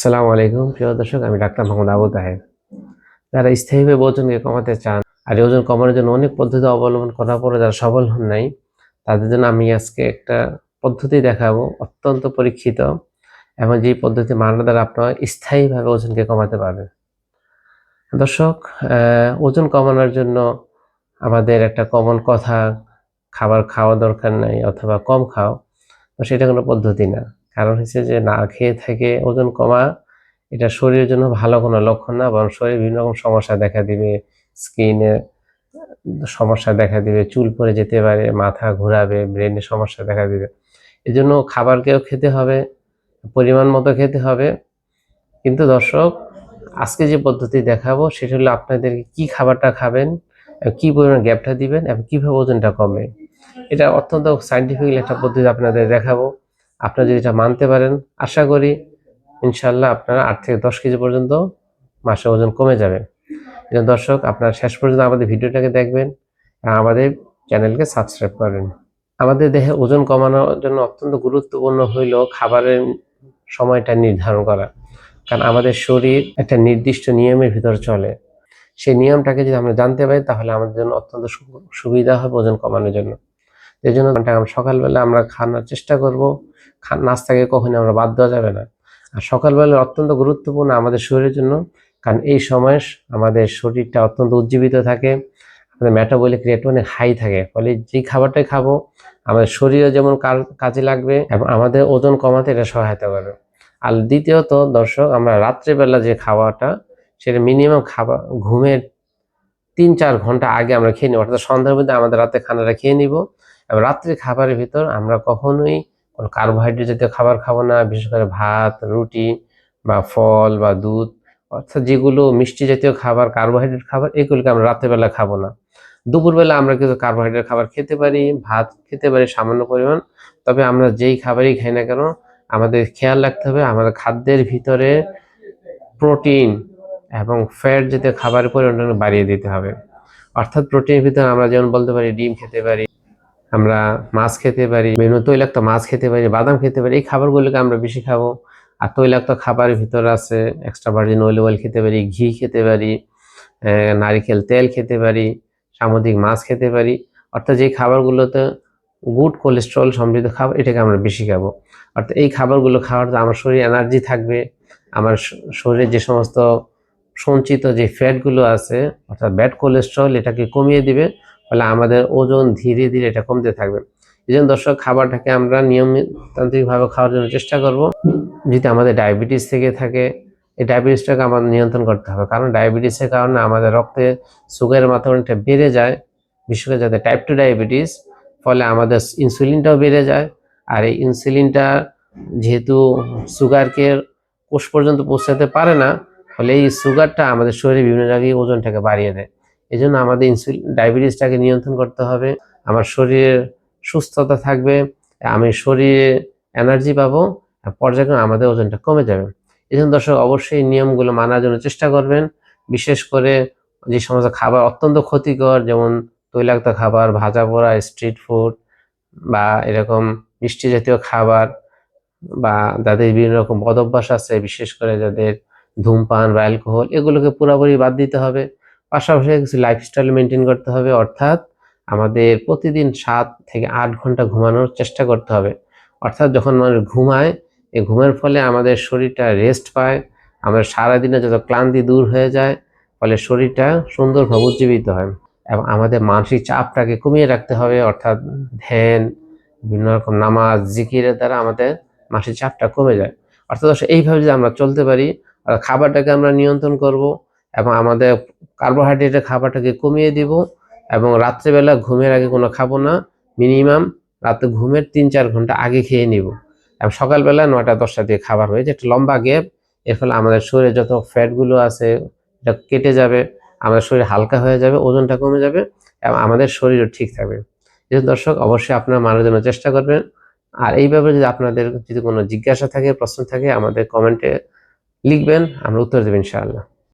আসসালামু আলাইকুম প্রিয় দর্শক, আমি ডাক্তার মোহাম্মদ আবু তাহের। যারা স্থায়ীভাবে ওজনকে কমাতে চান আর এই ওজন কমানোর জন্য অনেক পদ্ধতি অবলম্বন করার পরে যারা সফল হন নাই, তাদের জন্য আমি আজকে একটা পদ্ধতি দেখাবো, অত্যন্ত পরীক্ষিত এবং যেই পদ্ধতি মানার দ্বারা আপনারা স্থায়ীভাবে ওজনকে কমাতে পারবেন। দর্শক, ওজন কমানোর জন্য আমাদের একটা কমন কথা, খাবার খাওয়া দরকার নাই অথবা কম খাও, তো সেটা কোনো পদ্ধতি না। কারণ হচ্ছে যে না খেয়ে থেকে ওজন কমা এটা শরীরের জন্য ভালো কোনো লক্ষণ না, বরং শরীরে বিভিন্ন রকম সমস্যা দেখা দিবে। স্কিনে সমস্যা দেখা দিবে, চুল পড়ে যেতে পারে, মাথা ঘোরাবে, ব্রেনে সমস্যা দেখা দিবে। এজন্য খাবারকেও খেতে হবে, পরিমাণ মতো খেতে হবে। কিন্তু দর্শক, আজকে যে পদ্ধতি দেখাবো সেটা হলো আপনাদেরকে কি খাবারটা খাবেন, কি পরিমাণ গ্যাপটা দিবেন এবং কিভাবে ওজনটা কমবে। এটা অত্যন্ত সায়েন্টিফিক্যালি একটা পদ্ধতি আপনাদের দেখাবো। আপনারা যদি এটা মানতে পারেন, আশা করি ইনশাআল্লাহ আপনারা 8 থেকে 10 কেজি পর্যন্ত মাসে ওজন কমে যাবে। এজন্য দর্শক, আপনারা শেষ পর্যন্ত আমাদের ভিডিওটাকে দেখবেন আর আমাদের চ্যানেলকে সাবস্ক্রাইব করবেন। আমাদের দেহে ওজন কমানোর জন্য অত্যন্ত গুরুত্বপূর্ণ হইল খাবারের সময়টা নির্ধারণ করা। কারণ আমাদের শরীর একটা নির্দিষ্ট নিয়মের ভিতর চলে। সেই নিয়মটাকে যদি আমরা জানতে পারি তাহলে আমাদের জন্য অত্যন্ত সুবিধা হবে ওজন কমানোর জন্য। এজন্য সকালবেলা আমরা খাওয়ার চেষ্টা করব। নাস্তাকে কখনোই আমরা বাদ দেওয়া যাবে না। আর সকালবেলা অত্যন্ত গুরুত্বপূর্ণ আমাদের শরীরের জন্য, কারণ এই সময় আমাদের শরীরটা অত্যন্ত উজ্জীবিত থাকে, আমাদের মেটাবলিক রেট অনেক হাই থাকে। ফলে যে খাবারটাই খাবো আমাদের শরীরে যেমন কাজে লাগবে এবং আমাদের ওজন কমাতে এটা সহায়তা করবে। আর দ্বিতীয়ত দর্শক, আমরা রাত্রেবেলা যে খাওয়াটা সেটা মিনিমাম ঘুমের 3-4 ঘন্টা আগে আমরা খেয়ে নিব, অর্থাৎ সন্ধ্যার মধ্যে আমাদের রাতে খানাটা খেয়ে নিব। এবং রাত্রে খাবারের ভিতর আমরা কখনোই কোনো কার্বোহাইড্রেট জাতীয় খাবার খাবো না, বিশেষ করে ভাত, রুটি বা ফল বা দুধ, অর্থাৎ যেগুলো মিষ্টি জাতীয় খাবার, কার্বোহাইড্রেট খাবার, এগুলোকে আমরা রাত্রেবেলা খাবো না। দুপুরবেলা আমরা কিছু কার্বোহাইড্রেট খাবার খেতে পারি, ভাত খেতে পারি সামান্য পরিমাণ। তবে আমরা যেই খাবারই খাই না কেন, আমাদের খেয়াল রাখতে হবে আমাদের খাদ্যের ভিতরে প্রোটিন এবং ফ্যাট জাতীয় খাবারের পরিমাণটা বাড়িয়ে দিতে হবে। অর্থাৎ প্রোটিনের ভিতরে আমরা যেমন বলতে পারি ডিম খেতে পারি, আমরা মাছ খেতে পারি, বিভিন্ন তৈলাক্ত মাছ খেতে পারি, বাদাম খেতে পারি। এই খাবারগুলোকে আমরা বেশি খাবো। আর তৈলাক্ত খাবারের ভিতরে আছে এক্সট্রা ভার্জিন অলিভ অয়েল খেতে পারি, ঘি খেতে পারি, নারিকেল তেল খেতে পারি, সামুদ্রিক মাছ খেতে পারি। অর্থাৎ যে খাবারগুলোতে গুড কোলেস্ট্রল সমৃদ্ধ খাবার, এটাকে আমরা বেশি খাবো। অর্থাৎ এই খাবারগুলো খাওয়ার আমার শরীরে এনার্জি থাকবে, আমার শরীরে যে সমস্ত সঞ্চিত যে ফ্যাটগুলো আছে অর্থাৎ ব্যাড কোলেস্ট্রল, এটাকে কমিয়ে দিবে। ফলে আমাদের ওজন ধীরে ধীরে এটা কমতে থাকবে। এই জন্য দর্শক, খাবারটাকে আমরা নিয়মতান্ত্রিকভাবে খাওয়ার জন্য চেষ্টা করব। যদি আমাদের ডায়াবেটিস থেকে থাকে, এই ডায়াবেটিসটাকে আমাদের নিয়ন্ত্রণ করতে হবে। কারণ ডায়াবেটিসের কারণে আমাদের রক্তে সুগারের মাত্রাটা বেড়ে যায়, বিশেষ করে যাদের টাইপ 2 ডায়াবেটিস। ফলে আমাদের ইনসুলিনটাও বেড়ে যায়। আর এই ইনসুলিনটা যেহেতু সুগারকে কোষ পর্যন্ত পৌঁছাতে পারে না, ফলে এই সুগারটা আমাদের শরীরে বিভিন্ন জায়গায় ওজনটাকে বাড়িয়ে দেয়। এই জন্য আমাদের ডায়াবেটিসটাকে নিয়ন্ত্রণ করতে হবে। আমার শরীরের সুস্থতা থাকবে, আমি শরীরে এনার্জি পাবো, পর্যায়ক্রমে আমাদের ওজনটা কমে যাবে। এই জন্য দর্শক, অবশ্যই নিয়মগুলো মানার জন্য চেষ্টা করবেন। বিশেষ করে যে সমস্ত খাবার অত্যন্ত ক্ষতিকর, যেমন তৈলাক্ত খাবার, ভাজা পোড়া, স্ট্রিট ফুড বা এরকম মিষ্টি জাতীয় খাবার, বা যাদের বিভিন্ন রকম বদ অভ্যাস আছে, বিশেষ করে যাদের ধূমপান বা অ্যালকোহল, এগুলোকে পুরোপুরি বাদ দিতে হবে। পাশাপাশি কিছু লাইফস্টাইল মেনটেন করতে হবে, অর্থাৎ আমাদের প্রতিদিন 7 থেকে 8 ঘন্টা ঘুমানোর চেষ্টা করতে হবে। অর্থাৎ যখন মানুষ ঘুমায়, এই ঘুমের ফলে আমাদের শরীরটা রেস্ট পায়, আমাদের সারাদিনে যত ক্লান্তি দূর হয়ে যায়, ফলে শরীরটা সুন্দরভাবে উজ্জীবিত হয়। এবং আমাদের মানসিক চাপটাকে কমিয়ে রাখতে হবে, অর্থাৎ ধ্যান, বিভিন্ন রকম নামাজ, জিকিরের দ্বারা আমাদের মানসিক চাপটা কমে যায়। অর্থাৎ এইভাবে যদি আমরা চলতে পারি, খাবারটাকে আমরা নিয়ন্ত্রণ করব এবং আমাদের কার্বোহাইড্রেটের খাবারটাকে কমিয়ে দিব, এবং রাত্রেবেলা ঘুমের আগে কোনো খাবো না, মিনিমাম রাতে ঘুমের 3-4 ঘন্টা আগে খেয়ে নিব। এবং সকালবেলা 9টা-10টা দিয়ে খাবার হয়ে যে একটা লম্বা গ্যাপ, এর ফলে আমাদের শরীরে যত ফ্যাটগুলো আছে এটা কেটে যাবে, আমাদের শরীর হালকা হয়ে যাবে, ওজনটা কমে যাবে এবং আমাদের শরীরও ঠিক থাকবে। এই জন্য দর্শক, অবশ্যই আপনারা মানার জন্য চেষ্টা করবেন। আর এই ব্যাপারে যদি আপনাদের যদি কোনো জিজ্ঞাসা থাকে, প্রশ্ন থাকে, আমাদের কমেন্টে লিখবেন, আমরা উত্তর দেব ইনশাআল্লাহ।